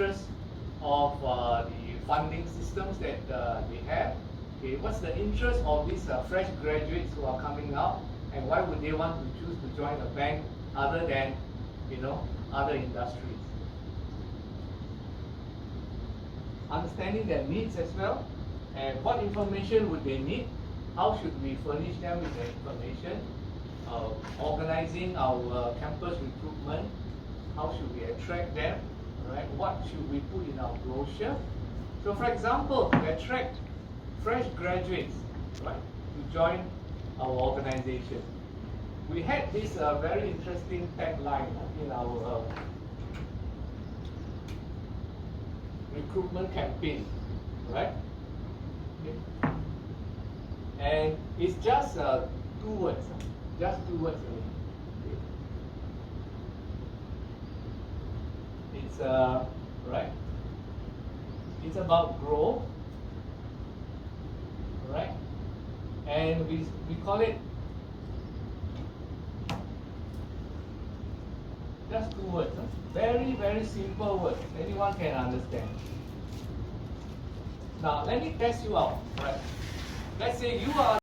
interest of the funding systems that they have? Okay, what's the interest of these fresh graduates who are coming out, and why would they want to choose to join a bank other than, other industries? Understanding their needs as well, and what information would they need? How should we furnish them with the information? Organizing our campus recruitment. How should we attract them? Right? What should we put in our brochure? So, for example, to attract fresh graduates, right, to join our organization, we had this very interesting tagline in our recruitment campaign, right? Okay. And it's just 2 words, just 2 words only. Okay. It's right. It's about growth, right? And we call it just 2 words. Very, very simple words. Anyone can understand. Now, let me test you out. Right? Let's say you are